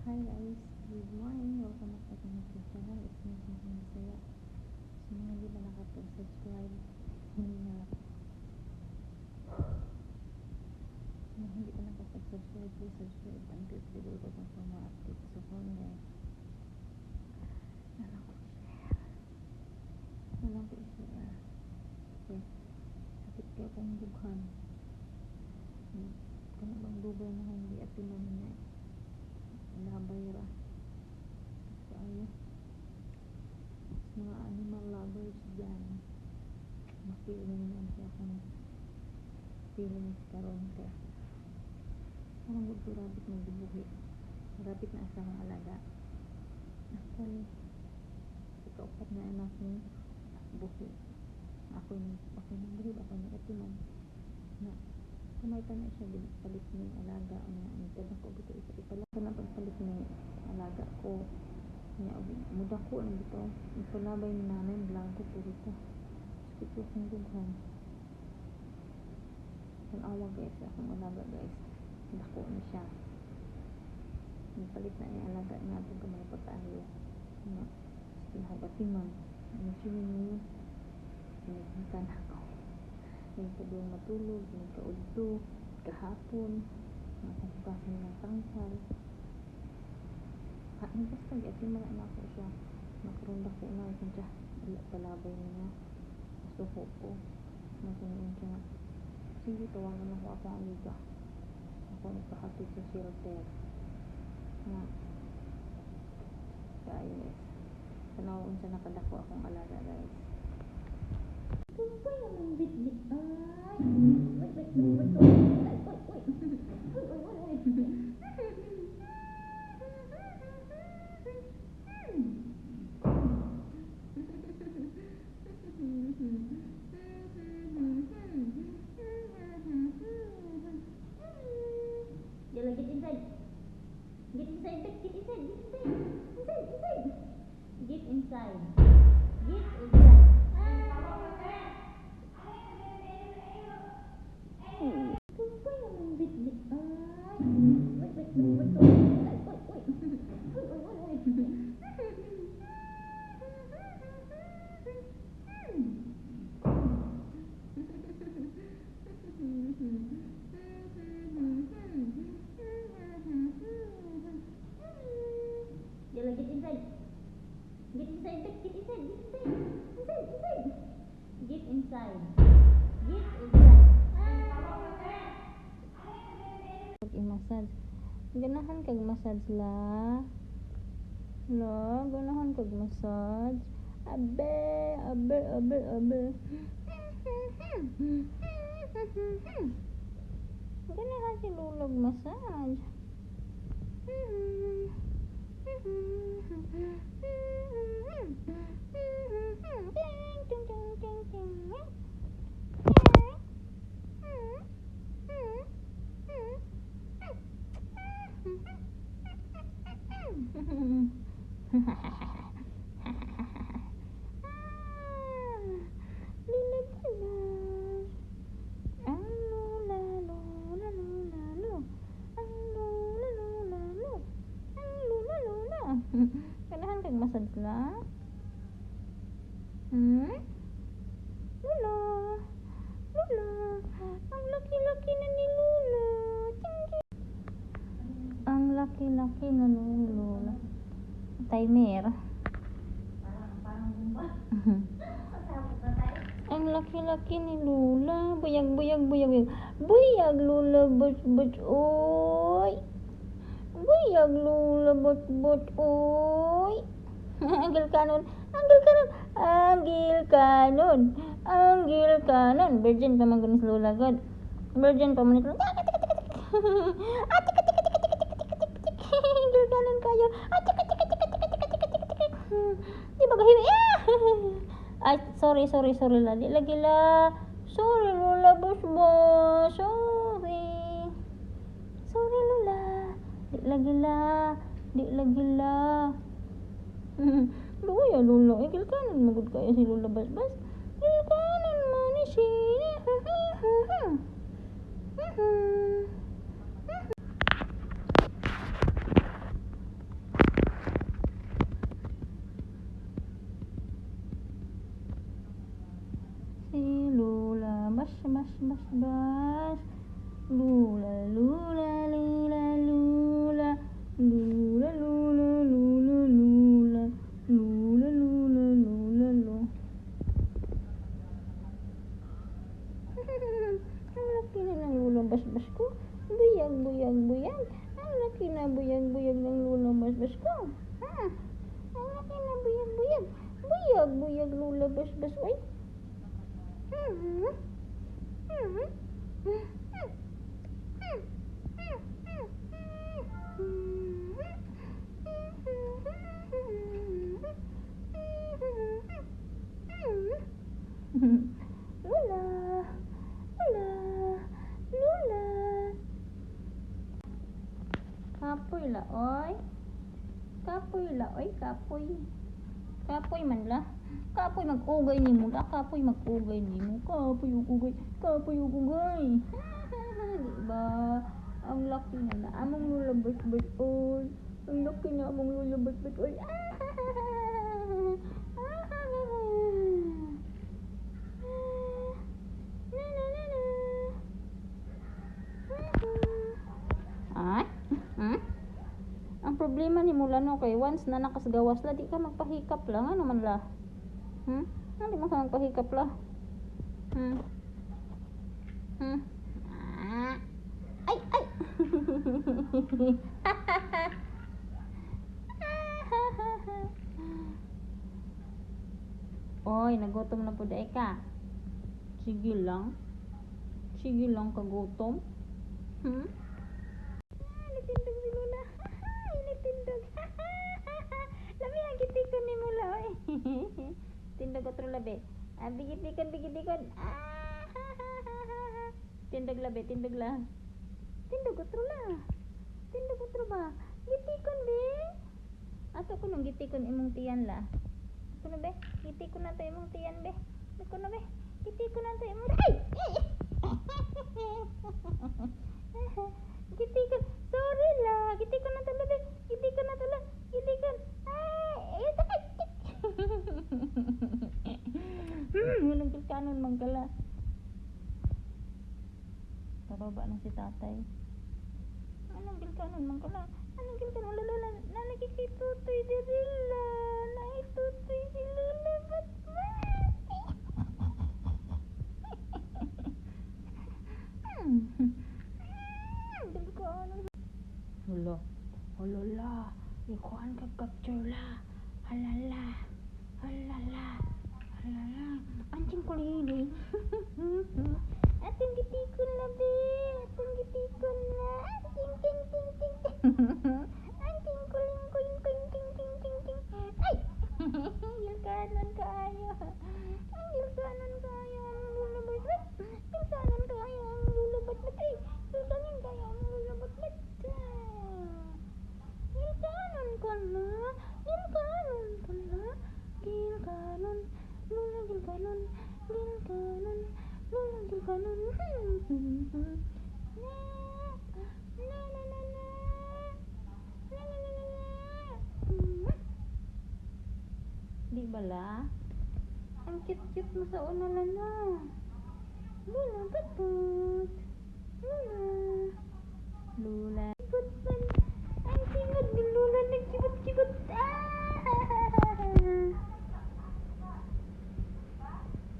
Hi guys, good morning. Welcome back to my YouTube channel. It's me, Simple Masaya. Sa mga hindi pa nakapag-subscribe, hindi na hindi pa nakapag-subscribe, please subscribe and click the bell button for more updates. So kung guys, nalang ko i-share. Okay, sakit kayo kung dughan. Kung bang dugay na hindi atiman niya. Nabayra. So ayun, mga animal lovers dyan, ma-feeling yan siya kung feelings karon ka. Parang gusto rapid magbubuhi. Rapid na asang alaga. Actually, ikaupat na anak ni buhi. Ako yung buhi, ako yung atiman. Na, kumita na siya, palit ni alaga. Nagtadang ko ito, ipala ko na pagpalit ni alaga ko. Muda ko lang dito. Ipalabay ni nanay, blanco po dito. Sakit ko kong dughan. Tanawa guys, akong alaga guys. Dako na siya. Nagpalit na niya alaga nga itong kamay pa tayo. Sinahagatiman. Siya niyo. Sinaghikan ako. Nagpadong matulog, nagkaudto, kahapon. Nakapukasan ng tangkal. Basta gatiman na ako siya. Nakaroon ko na siya. Palabay niya. Masuko ko. Nakaroon siya. Sige, tawagan ako ang amiga. Ako nagpakatid sa shelter. Kaya guys. Tanawin siya nakadako akong alaga guys. Ito ba yung bit-bit? Ay! Wait. Yalla, get inside. Get inside. Get inside. Ito ba yung bit-bit? Ay! Wait. Yalla, get inside. Get inside. Get inside. I-massage. Ganahan kag massage la. Lo, ganahan kag massage. Abe. Ganahan si Lulog massage. Kanahan kag massage la? Lula. Ang laki-laki na ni Lula. Ang laki-laki na ni Lula. Timer. Parang gumba. Ang laki-laki ni Lula. Buyag. Buyag Lula, bot. Oy. Buyag Lula, bot. Oy. Anggil kanon. Virgin pa man gunis Lula god. Virgin pa man ito. Anggil kanon kayo. Di ba gahiwi? Ay, sorry la. Di lagi la. Sorry Lula, boss. Sorry Lula. Di lagi la. Luya Lula. Igil kanon magud kayo si Lula bas. Igil kanon man siya. bas bas bas. Lula lula lula lula. Lula lula lula lula. Lula lula lula lula. Ang laki na ng lulang basbas ko. Buyag, buyag, buyag. Ang laki na buyag, buyag ng lulang basbas ko. Ha? Ang laki na buyag, buyag. Buyag, buyag, lula basbas. Uy. Lula. Lula. Lula. Kapoy la oy. Kapoy la oy, kapoy. Kapoy man la. Kapoy mag-ugay ni mo la. Kapoy mag-ugay ni mo. Kapoy ugay. Kapoy ugay. Diba? Ang laki na among lulabas-bas oy. Ang laki na among lulabas-bas oy. Ang problema ni mula no kay once na nakasgawas la di ka magpahikap lang ano man la. Hindi mo ka magpahikap la. Ay ay. Oy, nagutom na po dai ka. Sige lang. Sige lang kagutom. Nagtindog si Luna. Nagtindog. Labi ang gitikon ni Mula. Tindog otro labi. Bigitikon, bigitikon. Tindog labi, tindog lang. Tindog otro la. Tindog otro ba? Gitikon be. Ato ko nung gitikon imong tiyan la. Kuno be? Gitikon na to imong tiyan be. Kuno be? Gitikon na to imong. Ay! Gitikon. Sorry la. Gitikon na to labi. Gitikon na to la. Gitikon. Ay! Walang kanon man kala. Pababa na si tatay. Anong gilkanon man kala? Anong gilkanon? Lala, nalagikitutoy dirila. Naitutoy si Lula. Ba't ba? Gilkanon. Hala. Halala. Ikuan ka capture la. Halala. Halala. Halala. Anjing kulili. Atong gitikon na be. Atong gitikon na. Ting ting ting ting ting. Anjing kuling kuling kuling ting ting ting ting. Ay! Gilkanon kaayo. Ang gilkanon kaayo ang lulubot. Gilkanon kaayo ang lulubot. Gilkanon kaayo ang lulubot. Gilkanon ka na. Gilkanon ka na. Gilkanon. Lula gilkanon. Gilkanon. Lula gilkanon. Di bala? Ang cute-cute mo sa unalan na. Lula, ba't? Lula. Lula. Ang singot ni Lula. Nagkibot-kibot.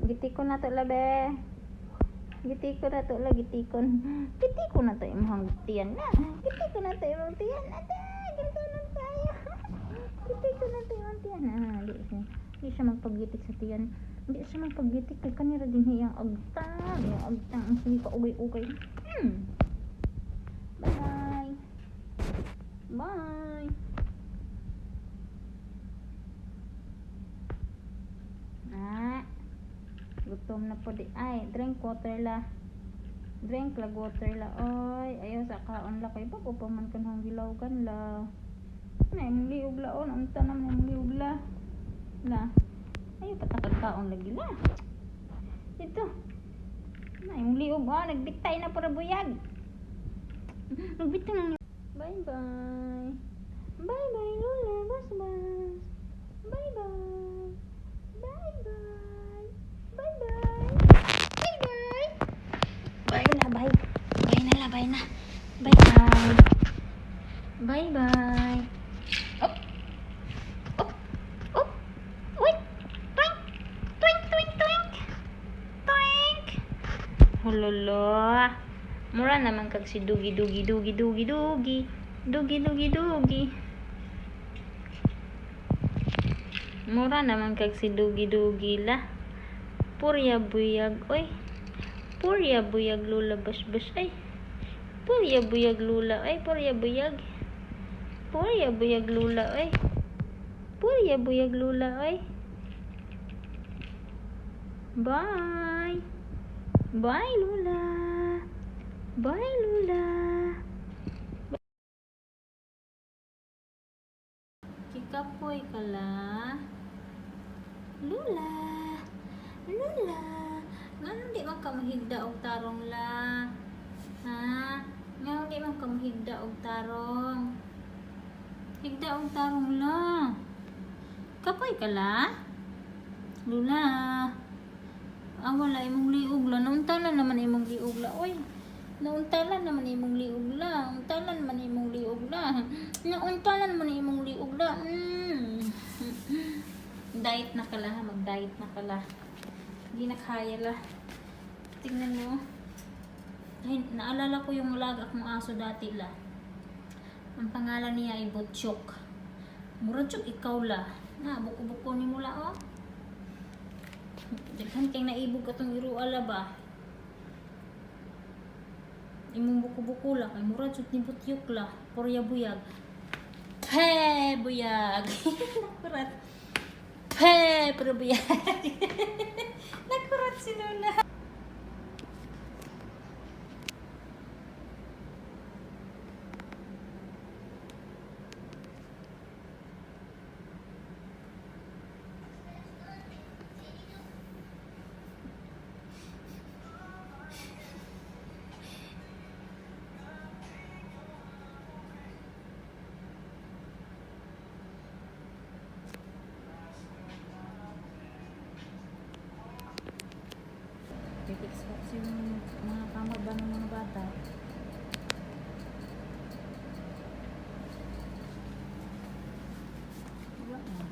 Gitikon na to labe. Gitikon na to la. Gitikon na to imong tiyan na. Gitikon na to imong tiyan. Ada. Gilkanon tayo. Gitikon na to imong tiyan. Di siya magpagitik sa tiyan. Hindi siya magpagitik. Kaya kanira din hiyang agtang. Yung agtang. Ang sige pa ugay-ugay. Bye. Bye. Gutom na po di. Ay, drink water la. Drink lag water la. Oy, ayaw sa kaon la. Kaya bago pa man kanang gilaw-gan la. Na, yung liog laon. Ang tanam yung liog la. La. Ayaw patakad kaon lagi la. Ito. Na, yung liog. Nagbitay na para buyag. Nagbitay na. Bye-bye. Bye-bye, Lula. Bas-bas. Bye-bye. Bye-bye. Bye-bye. Bye-bye. Bye-bye. Up. Up. Up. Wait. Twink. Twink, twink, twink. Twink. Hulolo. Mura naman kag si Dugi, Dugi, Dugi, Dugi, Dugi. Dugi, Dugi, Dugi. Mura naman kag si Dugi, Dugi la. Purya buyag, oy. Purya buyag lula bas-bas, ay. Purya buyag lula, ay. Purya buyag. Purya buyag lula, ay. Purya buyag lula, ay. Bye. Bye, Lula. Bye, Lula. Kikapoy ka la. Lula. Lula. Ngano di man ka mahigda og tarong la? Ha? Ngano di man ka mahigda og tarong? Higda og tarong la. Kapoy ka la? Lula. Wala imong liog la. Nauntalan naman imong liog la. Oy. Nauntalan naman imong liog la. Nauntalan naman imong liog la. Nauntalan naman imong liog la. Diet na kala, mag-diet na kala. Hindi na kaya la. Tingnan mo. Ay, naalala ko yung alaga kong aso dati la. Ang pangalan niya ay Butchok. Murachok ikaw la. Na, buko-buko ni mula oh. Daghan kay naibog katong iruala ba. Imong buko-buko la kay murachok ni Butchok la. Purya buyag. Pe buyag. Nakurat. Pe purya buyag. Nakurat si Lola. Fix box yung mga kamot ba ng mga bata. Wala na.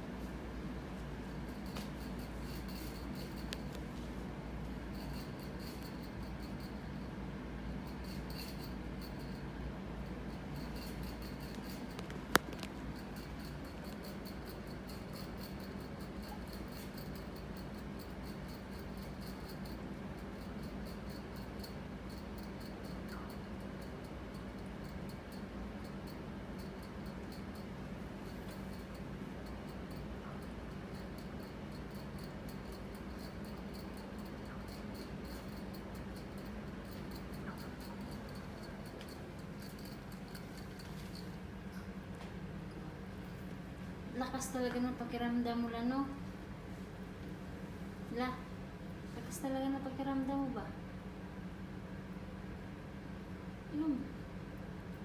Lakas talaga ng pakiramdam mo la, no? La, lakas talaga ng pakiramdam mo ba? Inom.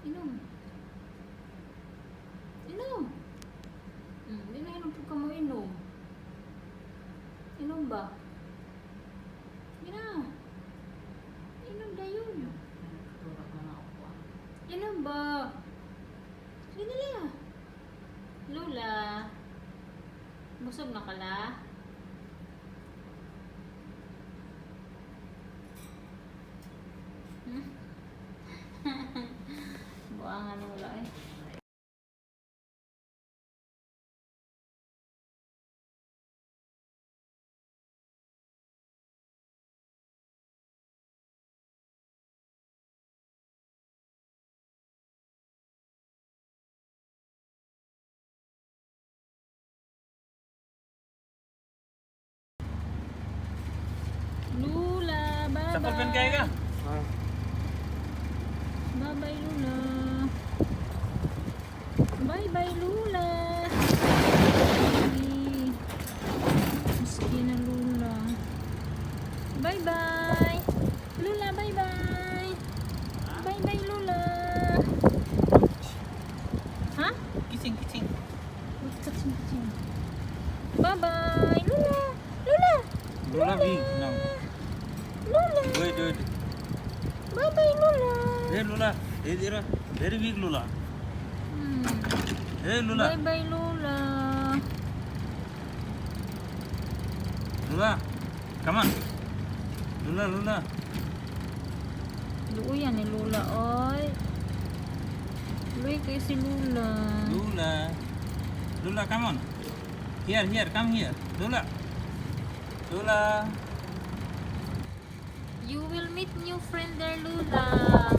Inom. Inom. Hindi na inom po ka mo inom. Inom ba? Hindi na. Inom na yun. Inom ba? Hindi nila. Lola, busog na kala? Buangan ni Lola eh. Lula, bye-bye. Sa pulpen kaya ka? Bye-bye, Lula. Bye-bye, Lula. Miski na Lula. Bye-bye. Lula, bye-bye. Bye-bye, Lula. Ha? Kicing, kicing. Kacing-kacing. Bye-bye, Lula. Lula. Lula big now. Lula. Wait. Bye-bye, Lula. Hey Lula. Hey Dira. Very big Lula. Hey, Lula. Bye bye Lula. Lula. Come on. Lula. Luuyan ni Lula, oy. Luy kay si Lula. Lula, come on. Here, come here. Lula. You will meet new friend there, Lula.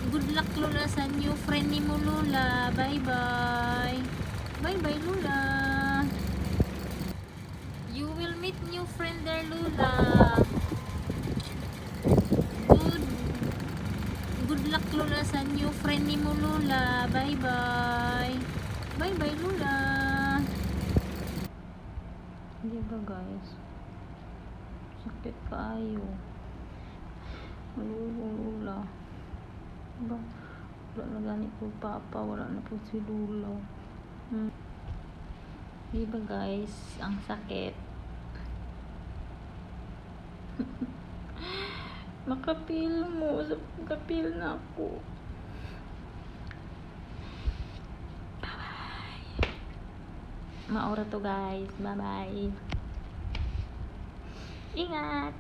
Good luck, Lula, sa new friend ni mo, Lula. Bye bye. Bye bye, Lula. You will meet new friend there, Lula. Good luck, Lula, sa new friend ni mo, Lula. Bye bye. Bye bye, Lula. Hindi ba, guys? Sakit kaayo. Lula. Ba? Wala na gani po papa. Wala na po si Lula. Di ba, guys? Ang sakit. Makapil mo. Makapil na ako. Bye-bye. Maura to, guys. Bye-bye. Ingat.